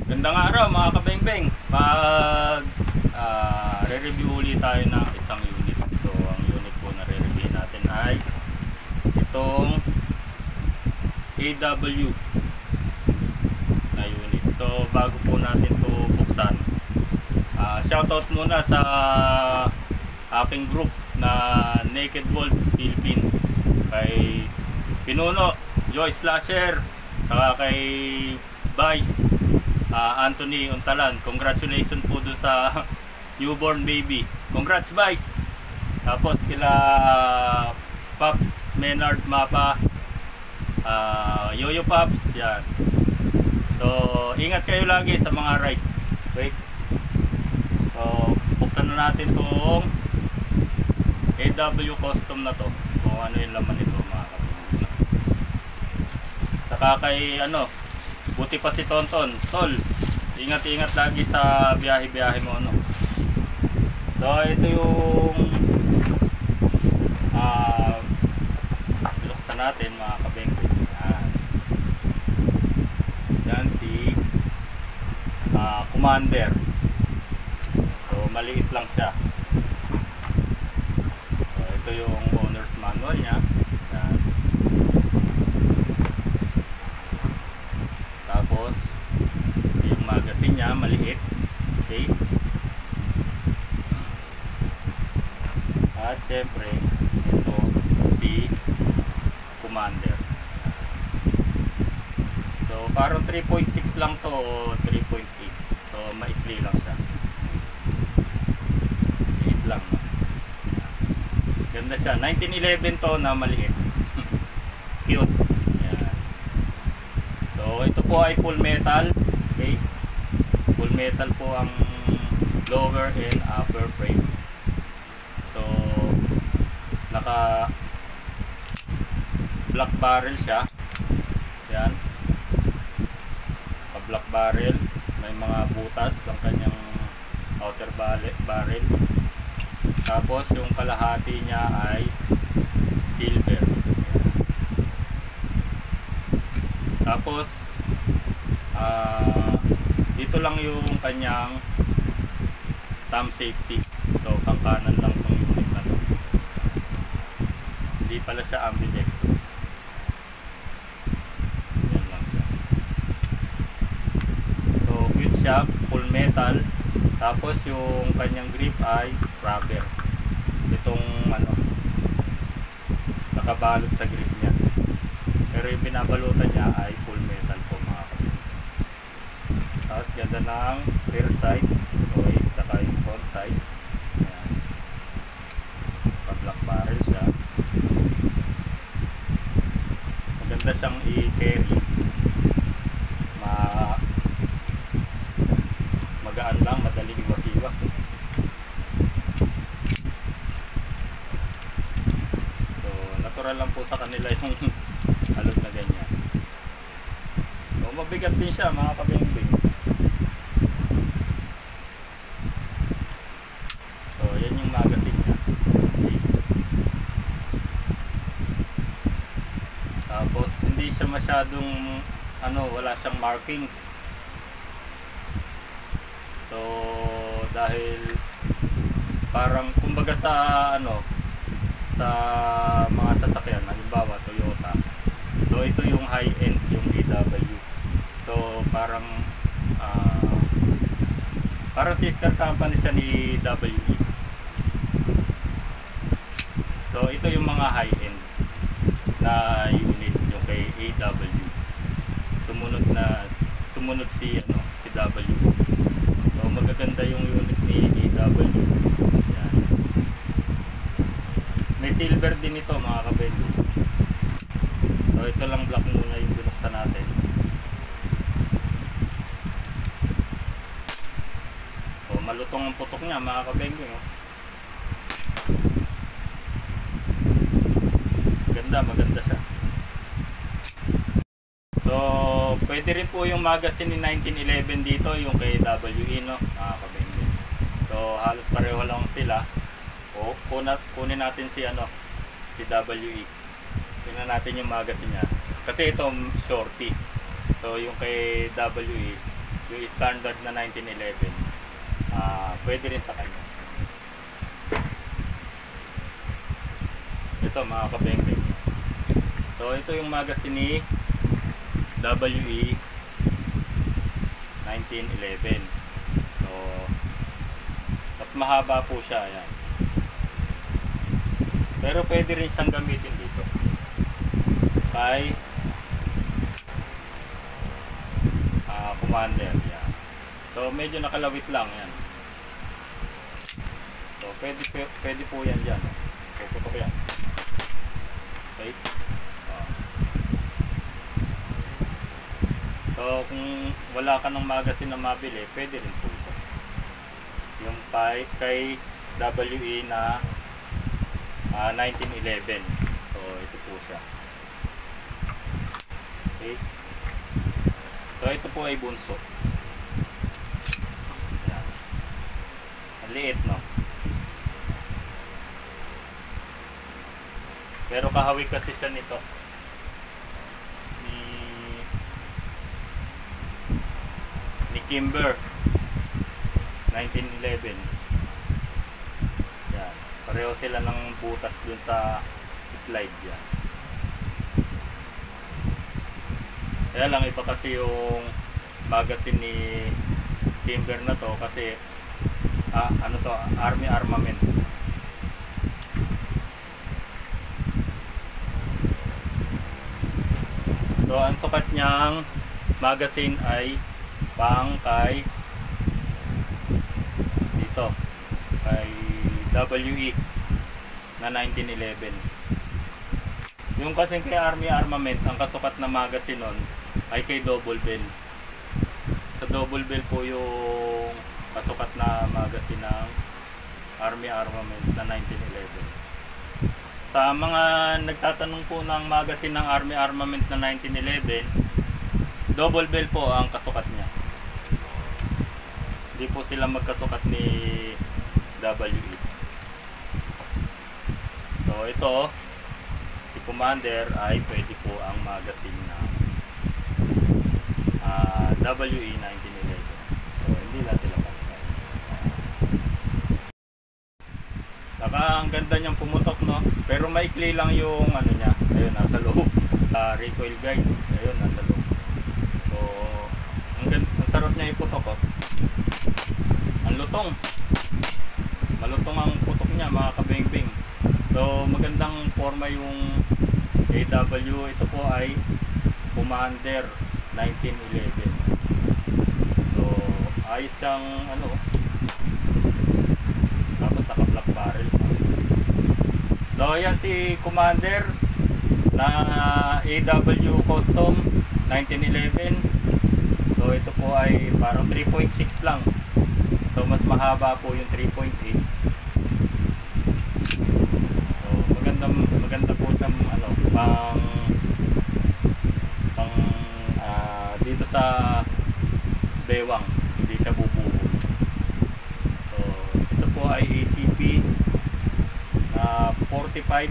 Gandang araw mga kabengbeng. Re-review ulit tayo ng isang unit. So ang unit po na re-review natin ay itong AW na unit. So bago po natin to buksan, shoutout muna sa aking group na Naked Wolves Philippines, kay Pinuno, Joy Slasher, saka kay Vice Anthony Untalan. Congratulations po dun sa newborn baby. Congrats Vice. Tapos kila Pops Menard Mapa, Yoyo Pops, yan. So ingat kayo lagi sa mga rides. Okay? So buksan na natin tong AW custom na to, kung ano yung laman nito mga kapatid. Saka kay buti pa si Tonton, Tol, ingat-ingat lagi sa biyahe-biyahe mo, So ito yung buksan natin mga kabengko. Yan si Commander. So maliit lang siya. So ito yung owner's manual niya. Yan. Tapos yung magazine niya maliit. Okay. At syempre ito si Commander. So parang 3.6 lang to o 3.8. So maikli lang siya. Liit lang, no? Ganda siya. 1911 to na maliit. Cute. Yan. So ito po ay full metal. Okay. Full metal po ang lower and upper frame. So naka black barrel siya. Yan. Naka black barrel. May mga butas ang kanyang outer barrel. Tapos yung kalahati niya ay silver. Yan. Tapos dito lang yung kanyang thumb safety. So pang kanan lang tong unit na to. Hindi pala siya ambidextrous. Yan lang siya. So cute siya, full metal. Tapos yung kanyang grip ay rubber. Itong nakabalot sa grip niya. Pero yung binabalutan niya ay full metal po mga kapatid. Tapos ganda ng rear side. Okay, saka yung front side. Ayan. Pa-black barrel siya. Maganda siyang i-carry. Magaan lang, madaling iwas-iwas. So natural lang po sa kanila yung alog na ganyan. So mabigat din siya mga kabingbing. So yan yung magazine niya. Okay. Tapos hindi siya masyadong wala siyang markings. So dahil parang kumbaga sa sa mga sasakyan, halimbawa Toyota. So ito yung high end, yung AW. So parang sister company siya ni WE. So ito yung mga high end na unit yung kay AW. Sumunod si W. So magaganda yung unit ni AW. Yan. May silver din ito mga kabendo. So ito lang black muna yung binuksan natin. So malutong ang putok niya mga kabendo. Maganda siya. So pwede rin po yung magazine ni 1911 dito, yung kay WE, mga kabendo. So halos pareho lang sila. O kunin natin si WE. Tingnan natin yung magazine niya. Kasi ito shorty. So yung kay WE yung standard na 1911, pwede rin sa kanya. Ito mga kabeng-beng. So ito yung magazine ni WE 1911. So mas mahaba po siya, ayan. Pero pwede rin siyang gamitin dito kay commander, yan. So medyo nakalawit lang yan. So pwede po yan dyan. Puputok yan. Okay. So kung wala ka ng magazine na mabili, pwede rin po ito. Yung kay WE na 1911. So ito po siya. Okay. So ito po ay bunso. Yan. Ang liit, no? Pero kahawig kasi siya nito. Ni Kimber 1911. Yan. Pareho sila ng butas dun sa slide yan. Kaya lang iba kasi yung magazine ni Kimber na to kasi ano to, army armament. So ang sukat niyang magazine ay pang kay dito kay WE na 1911. Yung kasi kay army armament, ang kasukat na magazine nun ay kay double bell. Sa double bell po yung kasukat na magazine ng army armament na 1911. Sa mga nagtatanong po ng magazine ng army armament na 1911, double bell po ang kasukat niya. Hindi po sila magkasukat ni WE. So ito, si Commander ay pwede po ang magazine na WE 1911. So hindi na sila pagkakay. Saka ang ganda niyang pumutok, no? Pero maikli lang yung ano niya. Ayun, nasa loob. Recoil guide. Ayun, nasa loob. So ang sarap niya iputok, oh. Ang lutong. Malutong ang putok niya, mga kabeng-beng. So magandang forma yung AW. Ito po ay Commander 1911. So ayos siyang ano, tapos naka black barrel pa. So ayan si Commander na AW Custom 1911. So ito po ay parang 3.6 lang. So mas mahaba po yung 3.8. Maganda po siyang ano, pang dito sa bewang, hindi siya bubuo. So ito po ay ACP na 45.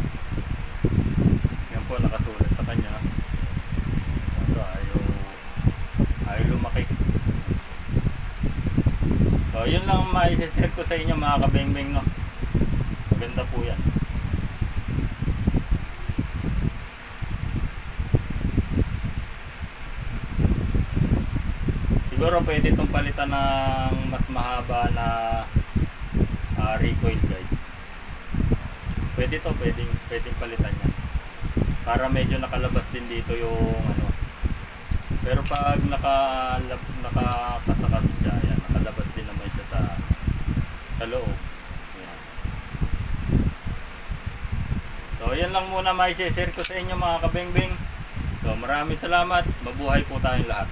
Yan po nakasulat sa kanya. So ayaw lumaki. So yun lang ma-share ko sa inyo, mga kabeng-beng, no. Maganda po yan. Siguro pwede itong palitan ng mas mahaba na recoil guide. Pwede to, pwedeng palitan yan. Para medyo nakalabas din dito yung ano. Pero pag nakakasakas siya, yan, nakalabas din naman siya sa loob. Yan. So yan lang muna may share ko sa inyo, mga kabeng-beng. So maraming salamat. Mabuhay po tayong lahat.